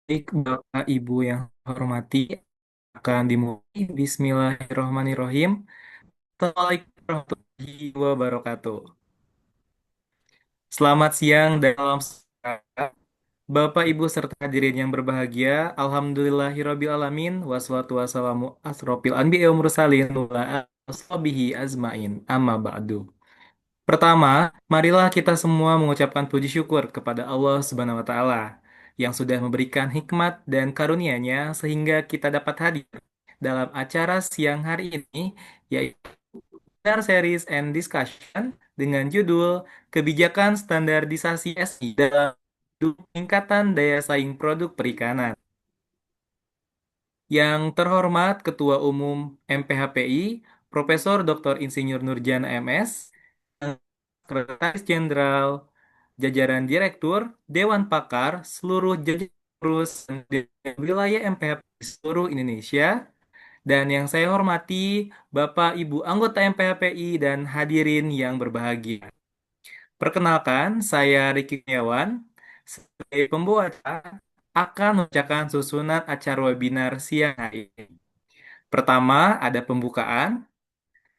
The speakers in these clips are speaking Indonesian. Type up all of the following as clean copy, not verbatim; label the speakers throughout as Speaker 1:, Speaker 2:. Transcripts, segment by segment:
Speaker 1: Baik, Bapak Ibu yang saya hormati, akan dimulai. Bismillahirrahmanirrahim. Assalamualaikum warahmatullahi wabarakatuh. Selamat siang dan salam sejahtera. Bapak, Ibu, serta hadirin yang berbahagia. Alhamdulillahirabbil alamin. Wassalatu wassalamu asrofil anbiya wa mursalin wa ashabihi azmain. Amma ba'du. Pertama, marilah kita semua mengucapkan puji syukur kepada Allah Subhanahu wa taala yang sudah memberikan hikmat dan karunia-Nya sehingga kita dapat hadir dalam acara siang hari ini, yaitu Webinar Series and Discussion dengan judul Kebijakan Standarisasi SI dalam Peningkatan Daya Saing Produk Perikanan. Yang terhormat Ketua Umum MPHPI, Profesor Dr. Insinyur Nurjana MS, Sekretaris Jenderal, jajaran Direktur, Dewan Pakar, seluruh jajaran perusahaan di wilayah MPHPI seluruh Indonesia, dan yang saya hormati Bapak Ibu anggota MPHPI dan hadirin yang berbahagia. Perkenalkan, saya Riki Kurniawan, sebagai pembawa acara akan membacakan susunan acara webinar siang hari ini. Pertama, ada pembukaan.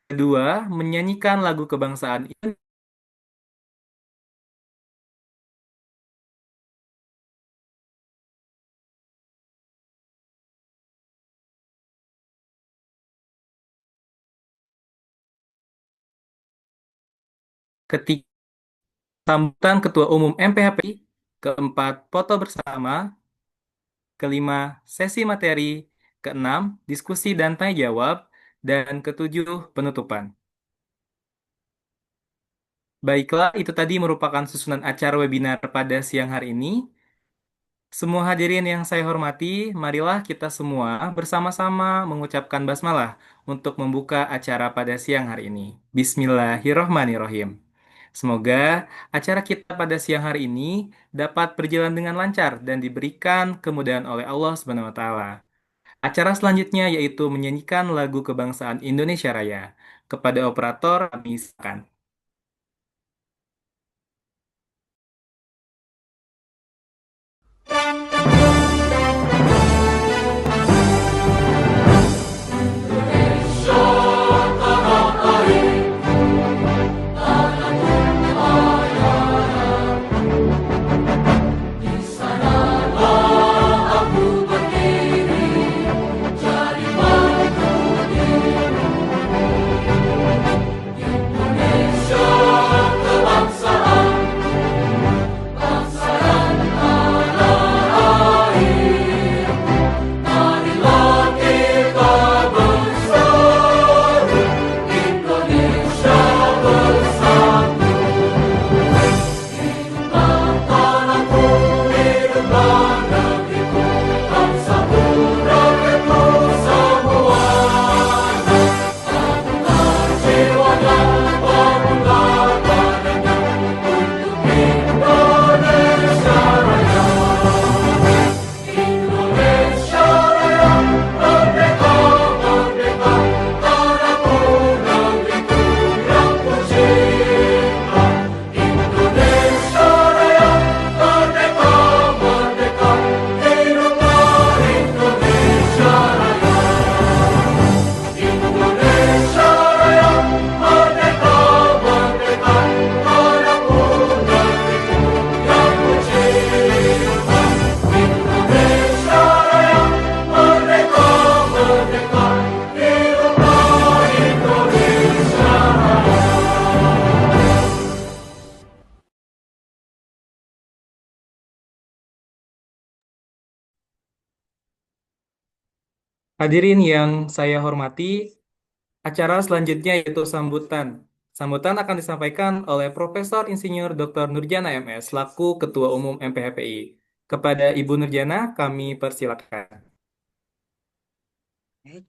Speaker 1: Kedua, menyanyikan lagu kebangsaan Indonesia. Ketiga, sambutan Ketua Umum MPHPI. Keempat, foto bersama. Kelima, sesi materi. Keenam, diskusi dan tanya jawab. Dan ketujuh, penutupan. Baiklah, itu tadi merupakan susunan acara webinar pada siang hari ini. Semua hadirin yang saya hormati, marilah kita semua bersama-sama mengucapkan basmalah untuk membuka acara pada siang hari ini. Bismillahirrohmanirrohim. Semoga acara kita pada siang hari ini dapat berjalan dengan lancar dan diberikan kemudahan oleh Allah Subhanahu wa taala. Acara selanjutnya yaitu menyanyikan lagu kebangsaan Indonesia Raya. Kepada operator kami silakan. Hadirin yang saya hormati, acara selanjutnya yaitu sambutan. Sambutan akan disampaikan oleh Profesor Insinyur Dr. Nurjana MS selaku Ketua Umum MPHPI. Kepada Ibu Nurjana, kami persilakan.
Speaker 2: Baik.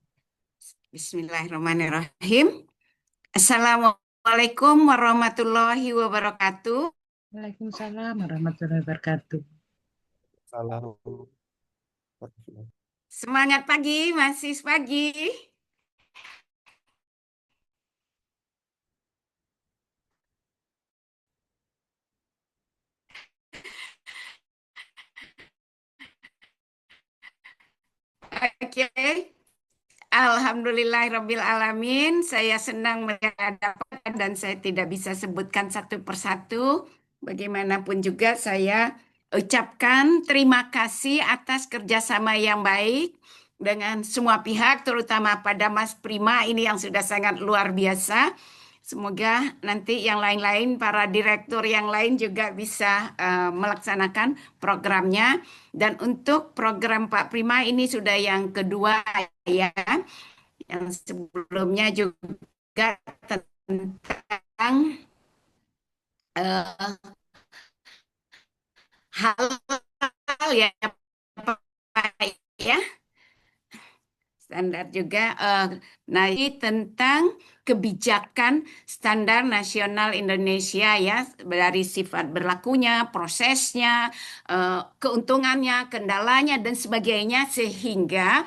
Speaker 2: Bismillahirrahmanirrahim. Assalamualaikum warahmatullahi wabarakatuh.
Speaker 3: Waalaikumsalam warahmatullahi wabarakatuh.
Speaker 4: Salam.
Speaker 2: Semangat pagi, masih pagi. Oke, Alhamdulillahirabbil alamin. Saya senang mendapat dan saya tidak bisa sebutkan satu persatu. Bagaimanapun juga saya ucapkan terima kasih atas kerjasama yang baik dengan semua pihak, terutama pada Mas Prima ini yang sudah sangat luar biasa. Semoga nanti yang lain-lain, para direktur yang lain juga bisa melaksanakan programnya. Dan untuk program Pak Prima ini sudah yang kedua ya, yang sebelumnya juga tentang eh, hal-hal ya Pak ya, standar juga. Nah, ini tentang kebijakan standar nasional Indonesia ya, dari sifat berlakunya, prosesnya, keuntungannya, kendalanya, dan sebagainya, sehingga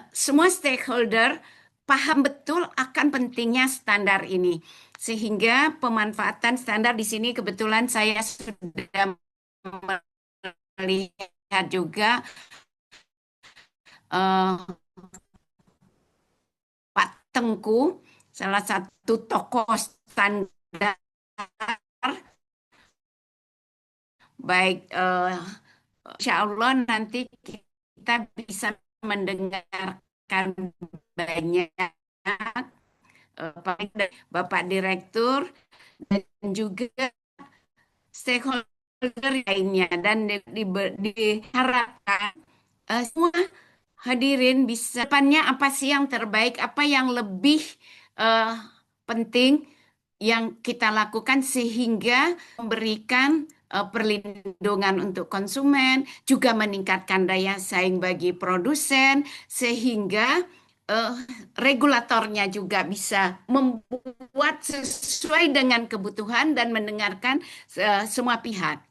Speaker 2: semua stakeholder paham betul akan pentingnya standar ini. Sehingga pemanfaatan standar di sini kebetulan saya sudah melihat juga eh, Pak Tengku, salah satu tokoh standar, baik insya Allah nanti kita bisa mendengarkan banyak Bapak Direktur dan juga stakeholder lainnya, dan diharapkan semua hadirin bisa depannya apa sih yang terbaik, apa yang lebih eh, penting yang kita lakukan sehingga memberikan perlindungan untuk konsumen, juga meningkatkan daya saing bagi produsen, sehingga eh, regulatornya juga bisa membuat sesuai dengan kebutuhan dan mendengarkan semua pihak.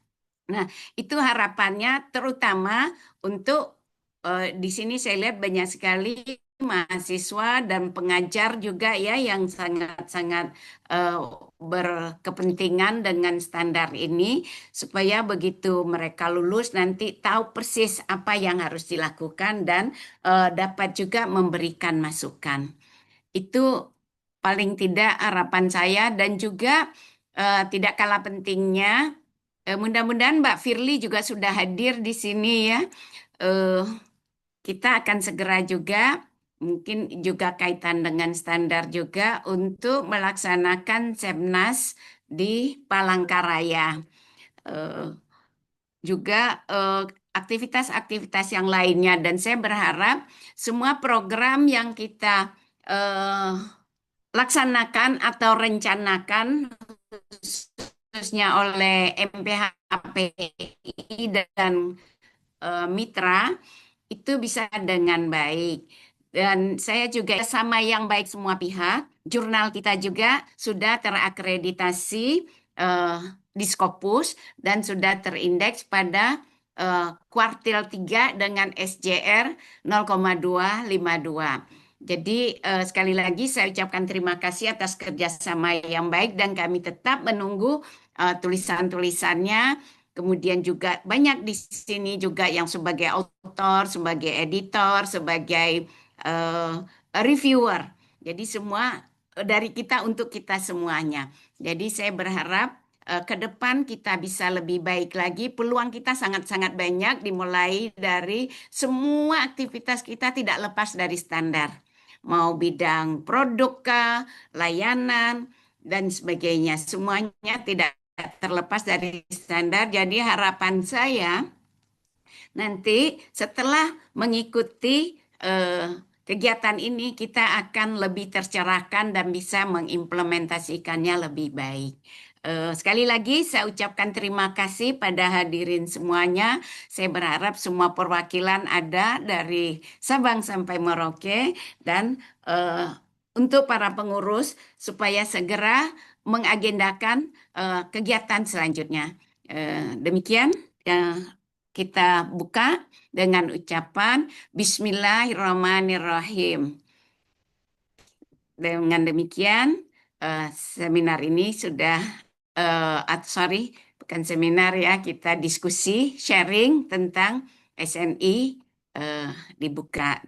Speaker 2: Nah, itu harapannya terutama untuk di sini saya lihat banyak sekali mahasiswa dan pengajar juga ya yang sangat-sangat eh, berkepentingan dengan standar ini, supaya begitu mereka lulus nanti tahu persis apa yang harus dilakukan dan dapat juga memberikan masukan. Itu paling tidak harapan saya, dan juga tidak kalah pentingnya, mudah-mudahan Mbak Firly juga sudah hadir di sini ya. Eh, kita akan segera juga, mungkin juga kaitan dengan standar juga, untuk melaksanakan Sepnas di Palangkaraya. Eh, juga aktivitas-aktivitas yang lainnya. Dan saya berharap semua program yang kita eh, laksanakan atau rencanakan, khususnya oleh MPHPI dan mitra, itu bisa dengan baik. Dan saya juga sama yang baik semua pihak. Jurnal kita juga sudah terakreditasi di Scopus dan sudah terindeks pada kuartil 3 dengan SJR 0,252. Jadi sekali lagi saya ucapkan terima kasih atas kerjasama yang baik, dan kami tetap menunggu tulisan-tulisannya. Kemudian juga banyak di sini juga yang sebagai author, sebagai editor, sebagai reviewer. Jadi semua dari kita untuk kita semuanya. Jadi saya berharap ke depan kita bisa lebih baik lagi. Peluang kita sangat-sangat banyak, dimulai dari semua aktivitas kita tidak lepas dari standar. Mau bidang produk kah, layanan, dan sebagainya. Semuanya tidak terlepas dari standar. Jadi harapan saya nanti setelah mengikuti kegiatan ini, kita akan lebih tercerahkan dan bisa mengimplementasikannya lebih baik. Sekali lagi saya ucapkan terima kasih pada hadirin semuanya. Saya berharap semua perwakilan ada dari Sabang sampai Merauke, dan untuk para pengurus supaya segera mengagendakan kegiatan selanjutnya. Demikian kita buka dengan ucapan Bismillahirrahmanirrahim. Dengan demikian seminar ini sudah bukan seminar ya, kita diskusi sharing tentang SNI dibuka.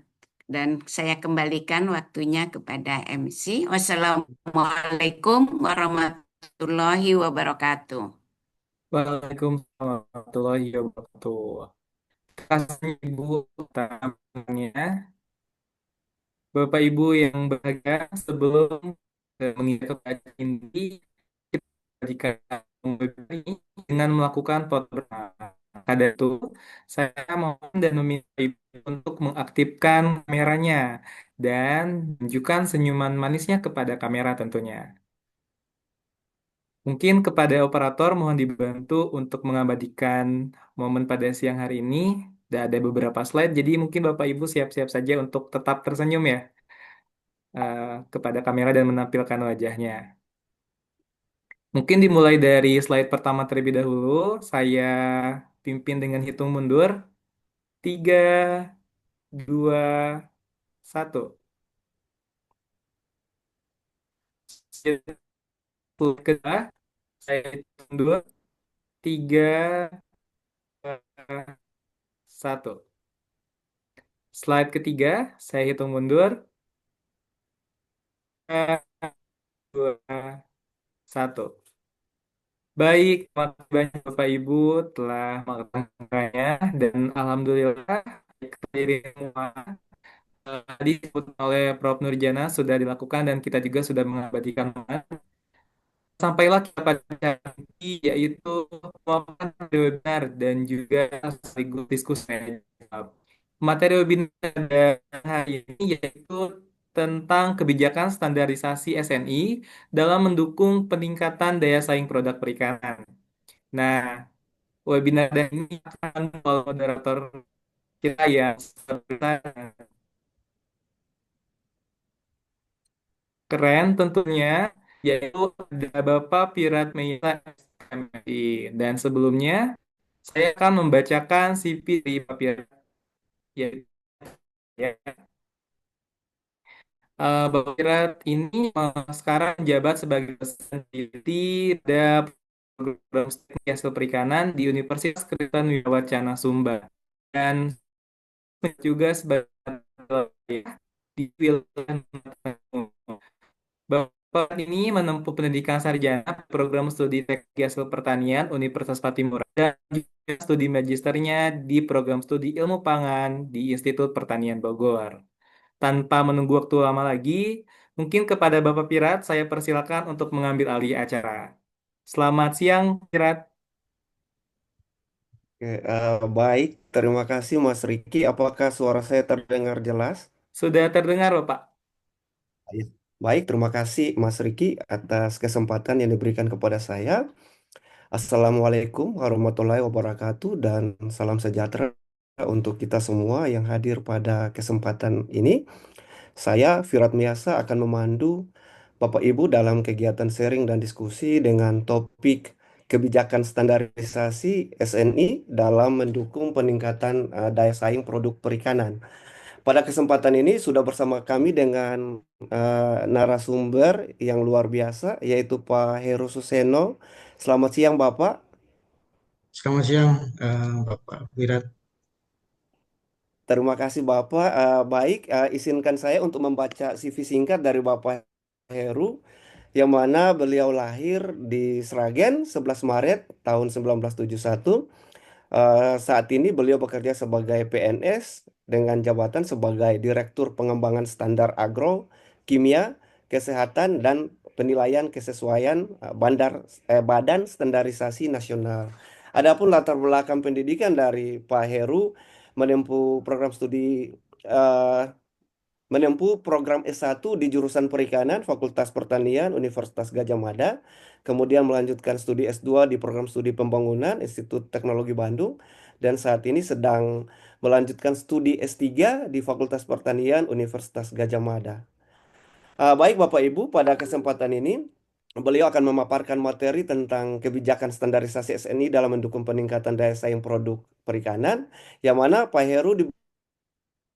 Speaker 2: Dan saya kembalikan waktunya kepada MC. Wassalamualaikum warahmatullahi wabarakatuh.
Speaker 1: Waalaikumsalam warahmatullahi wabarakatuh. Terima kasih Ibu utamanya. Bapak Ibu yang berbahagia, sebelum menginjak kepada inti, jika memberi dengan melakukan foto bersama. Pada itu, saya mohon dan meminta Ibu untuk mengaktifkan kameranya dan menunjukkan senyuman manisnya kepada kamera tentunya. Mungkin kepada operator mohon dibantu untuk mengabadikan momen pada siang hari ini. Dan ada beberapa slide, jadi mungkin Bapak Ibu siap-siap saja untuk tetap tersenyum ya kepada kamera dan menampilkan wajahnya. Mungkin dimulai dari slide pertama terlebih dahulu. Saya pimpin dengan hitung mundur. 3, 2, 1. Slide kedua, saya hitung mundur. 3, 2, 1. Slide ketiga, saya hitung mundur. 3, 2, 1. Baik, terima kasih banyak Bapak Ibu telah mengatakannya dan Alhamdulillah dari semua tadi disebut oleh Prof. Nurjana sudah dilakukan dan kita juga sudah mengabadikan sampailah kita pada cara inti yaitu pemaparan materi webinar dan juga sekaligus diskusi. Materi webinar hari ini yaitu tentang kebijakan standarisasi SNI dalam mendukung peningkatan daya saing produk perikanan. Nah, webinar ini akan oleh moderator kita yang keren tentunya, yaitu ada Bapak Pirat Meila MFI. Dan sebelumnya, saya akan membacakan CV dari Pak Pirat. Yaitu, ya, Bapak Pirat ini sekarang menjabat sebagai dosen peneliti pada program studi hasil perikanan di Universitas Kristen Wicana Sumba. Dan juga sebagai di wilayah Bapak ini menempuh pendidikan sarjana program studi teknik hasil pertanian Universitas Patimura dan juga studi magisternya di program studi ilmu pangan di Institut Pertanian Bogor. Tanpa menunggu waktu lama lagi, mungkin kepada Bapak Pirat saya persilakan untuk mengambil alih acara. Selamat siang, Pirat.
Speaker 4: Oke, baik, terima kasih Mas Riki. Apakah suara saya terdengar jelas?
Speaker 1: Sudah terdengar, Bapak?
Speaker 4: Baik, baik, terima kasih Mas Riki atas kesempatan yang diberikan kepada saya. Assalamualaikum warahmatullahi wabarakatuh dan salam sejahtera untuk kita semua yang hadir pada kesempatan ini. Saya, Firat Miasa, akan memandu Bapak Ibu dalam kegiatan sharing dan diskusi dengan topik kebijakan standarisasi SNI dalam mendukung peningkatan daya saing produk perikanan. Pada kesempatan ini sudah bersama kami dengan narasumber yang luar biasa, yaitu Pak Heru Suseno. Selamat siang, Bapak.
Speaker 5: Selamat siang, Bapak Wirat.
Speaker 4: Terima kasih Bapak. Baik, izinkan saya untuk membaca CV singkat dari Bapak Heru, yang mana beliau lahir di Sragen 11 Maret tahun 1971. Saat ini beliau bekerja sebagai PNS dengan jabatan sebagai Direktur Pengembangan Standar Agro, Kimia, Kesehatan, dan Penilaian Kesesuaian Badan Standarisasi Nasional. Adapun latar belakang pendidikan dari Pak Heru menempuh program studi eh, menempuh program S1 di jurusan Perikanan Fakultas Pertanian Universitas Gadjah Mada, kemudian melanjutkan studi S2 di program studi Pembangunan Institut Teknologi Bandung, dan saat ini sedang melanjutkan studi S3 di Fakultas Pertanian Universitas Gadjah Mada. Baik Bapak Ibu, pada kesempatan ini beliau akan memaparkan materi tentang kebijakan standarisasi SNI dalam mendukung peningkatan daya saing produk perikanan, yang mana Pak Heru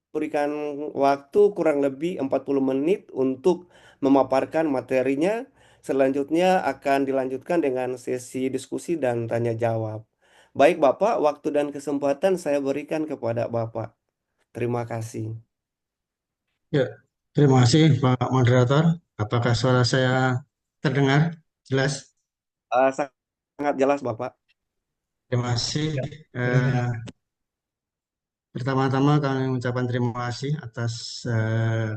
Speaker 4: berikan waktu kurang lebih 40 menit untuk memaparkan materinya. Selanjutnya akan dilanjutkan dengan sesi diskusi dan tanya jawab. Baik Bapak, waktu dan kesempatan saya berikan kepada Bapak. Terima kasih.
Speaker 5: Ya, terima kasih Pak Moderator. Apakah suara saya terdengar jelas?
Speaker 4: Sangat jelas, Bapak.
Speaker 5: Terima kasih.
Speaker 3: Ya,
Speaker 5: Eh,
Speaker 3: terdengar.
Speaker 5: Pertama-tama kami mengucapkan terima kasih atas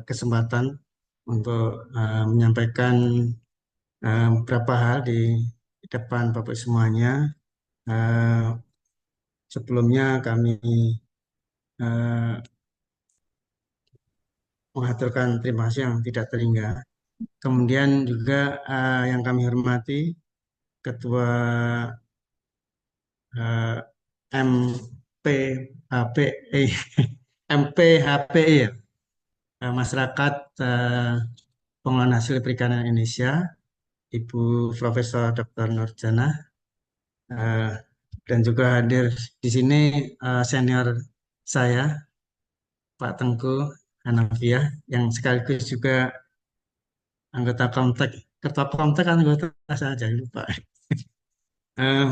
Speaker 5: kesempatan untuk menyampaikan beberapa hal di depan Bapak semuanya. Eh, Sebelumnya kami eh, mengaturkan terima kasih yang tidak terhingga. Kemudian juga yang kami hormati Ketua eh, MPHPI, MPHPI ya, Masyarakat Pengolahan Hasil Perikanan Indonesia, Ibu Profesor Dr. Nurjana, eh, dan juga hadir di sini senior saya, Pak Tengku Hanafiah, yang sekaligus juga anggota Komtek, Ketua Komtek kan anggota saya aja lupa. Eh,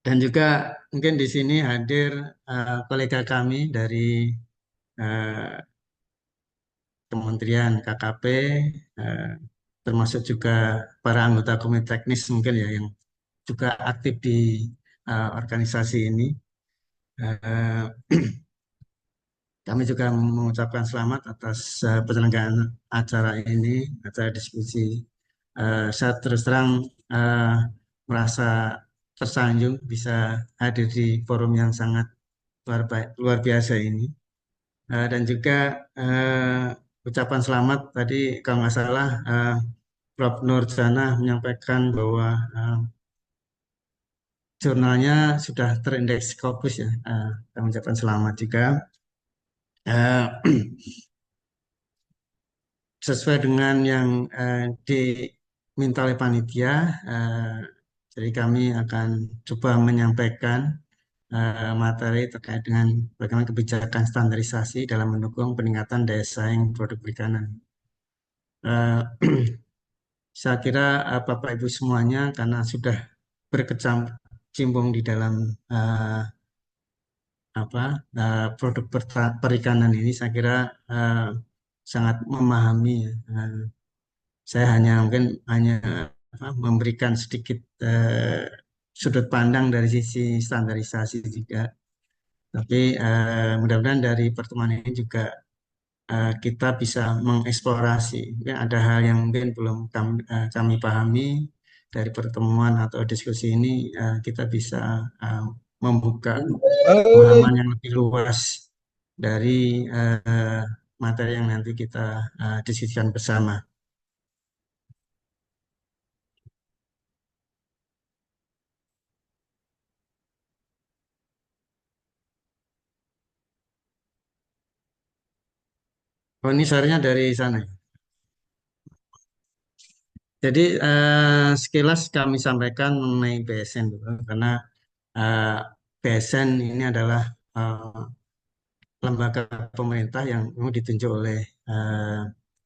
Speaker 5: dan juga mungkin di sini hadir kolega kami dari eh, Kementerian KKP, eh, termasuk juga para anggota komite teknis mungkin ya yang juga aktif di organisasi ini. Eh, Kami juga mengucapkan selamat atas penyelenggaraan acara ini, acara diskusi. Saya terus terang eh, merasa tersanjung bisa hadir di forum yang sangat luar biasa ini. Dan juga ucapan selamat tadi kalau nggak salah Prof. Nurjana menyampaikan bahwa jurnalnya sudah terindeks Scopus ya. Kami ucapkan selamat juga. Eh, Sesuai dengan yang diminta oleh panitia, jadi kami akan coba menyampaikan materi terkait dengan bagaimana kebijakan standarisasi dalam mendukung peningkatan daya saing produk perikanan. Eh, saya kira Bapak Ibu semuanya karena sudah berkecimpung di dalam eh, produk perikanan ini, saya kira eh, sangat memahami. Ya. Saya hanya mungkin hanya memberikan sedikit sudut pandang dari sisi standarisasi juga. Tapi mudah-mudahan dari pertemuan ini juga kita bisa mengeksplorasi. Ya, ada hal yang mungkin belum kami pahami dari pertemuan atau diskusi ini, kita bisa eh, membuka pemahaman yang lebih luas dari materi yang nanti kita diskusikan bersama. Oh, ini suaranya dari sana, ya? Jadi sekilas kami sampaikan mengenai BSN dulu, karena eh, BSN ini adalah eh, lembaga pemerintah yang memang ditunjuk oleh eh,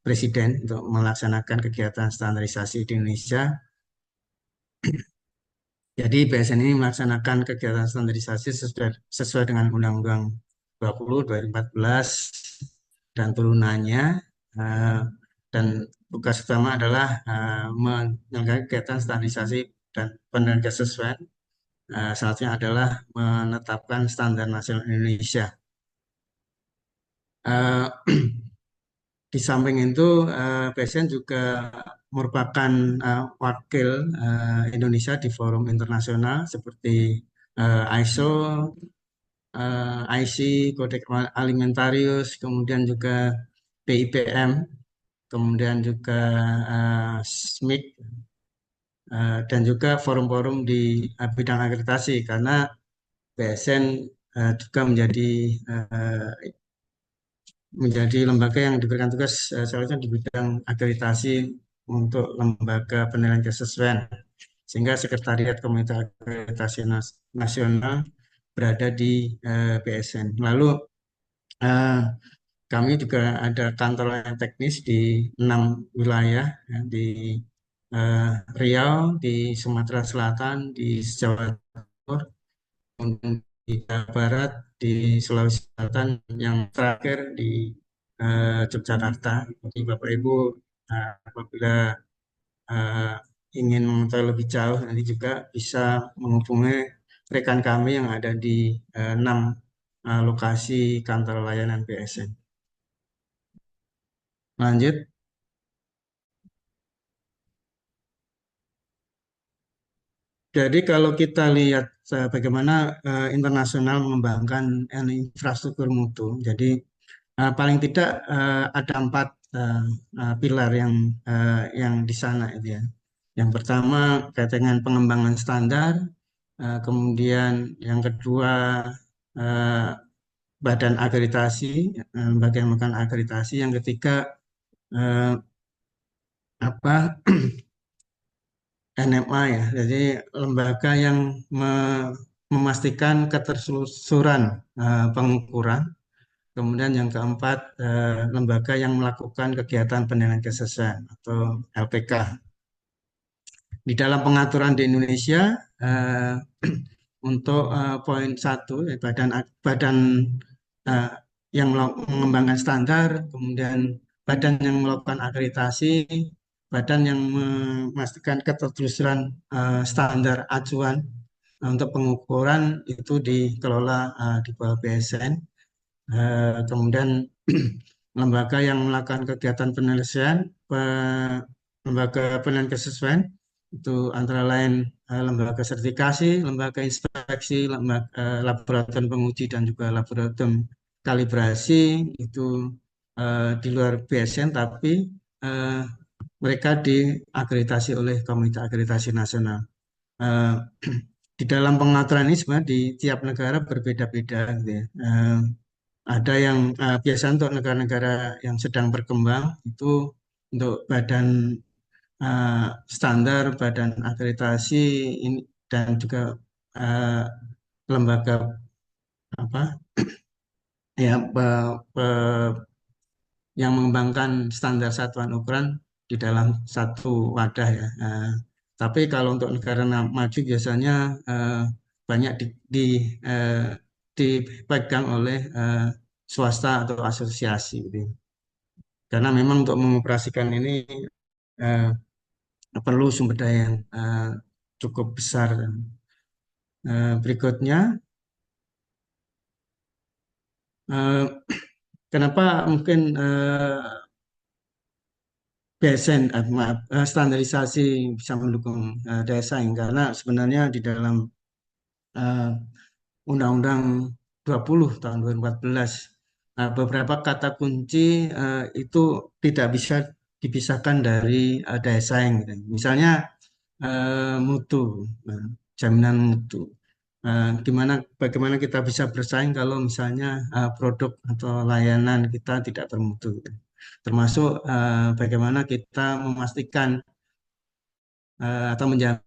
Speaker 5: Presiden untuk melaksanakan kegiatan standarisasi di Indonesia. Jadi BSN ini melaksanakan kegiatan standarisasi sesuai dengan Undang-Undang 20 2014 dan turunannya, eh, dan tugas utama adalah menyelenggarakan kegiatan standarisasi dan penelitian sesuai. Salah satunya adalah menetapkan standar nasional Indonesia. Eh, Di samping itu, BSN juga merupakan wakil Indonesia di forum internasional seperti ISO, IC, Kodeks Alimentarius, kemudian juga BIPM, kemudian juga SMIC, dan juga forum-forum di bidang akreditasi, karena BSN juga menjadi lembaga yang diberikan tugas seharusnya di bidang akreditasi untuk lembaga penilaian kesesuaian, sehingga Sekretariat Komite Akreditasi Nasional berada di BSN. Lalu eh, kami juga ada kantor layanan teknis di 6 wilayah, ya, di eh, Riau, di Sumatera Selatan, di Jawa Timur, kemudian di Jawa Barat, di Sulawesi Selatan, yang terakhir di Yogyakarta. Jadi Bapak Ibu apabila eh, ingin mengetahui lebih jauh, nanti juga bisa menghubungi rekan kami yang ada di 6 lokasi kantor layanan BSN. Lanjut. Jadi kalau kita lihat bagaimana internasional mengembangkan infrastruktur mutu, jadi paling tidak ada 4 pilar yang di sana itu ya. Yang pertama kaitan dengan pengembangan standar, kemudian yang kedua eh, badan akreditasi, bagaimana akreditasi, yang ketiga eh, apa NMA ya, jadi lembaga yang memastikan keterseluruhan pengukuran. Kemudian yang keempat, lembaga yang melakukan kegiatan penilaian kesesuaian atau LPK. Di dalam pengaturan di Indonesia, untuk poin 1, badan badan eh, yang mengembangkan standar, kemudian badan yang melakukan akreditasi, badan yang memastikan ketertelusuran standar acuan untuk pengukuran itu dikelola di bawah BSN. Kemudian lembaga yang melakukan kegiatan penelitian, lembaga penilaian kesesuaian itu antara lain lembaga sertifikasi, lembaga inspeksi, lembaga laboratorium penguji dan juga laboratorium kalibrasi itu di luar BSN, tapi eh, mereka diakreditasi oleh Komite Akreditasi Nasional. Eh, di dalam pengaturan ini sebenarnya di tiap negara berbeda-beda gitu ya. Ada yang biasa untuk negara-negara yang sedang berkembang itu untuk badan standar, badan akreditasi ini, dan juga eh, lembaga apa ya yang mengembangkan standar satuan ukuran di dalam satu wadah ya. Tapi kalau untuk negara maju biasanya banyak eh, dipegang oleh swasta atau asosiasi gitu. Karena memang untuk mengoperasikan ini eh, perlu sumber daya yang cukup besar. Berikutnya, eh, kenapa mungkin BSN, maaf, standarisasi bisa mendukung daya saing? Karena sebenarnya di dalam eh, Undang-Undang 20 tahun 2014, beberapa kata kunci itu tidak bisa dipisahkan dari daya saing, gitu. Misalnya mutu, eh, jaminan mutu. Bagaimana kita bisa bersaing kalau misalnya produk atau layanan kita tidak bermutu, gitu. Termasuk bagaimana kita memastikan atau menjamin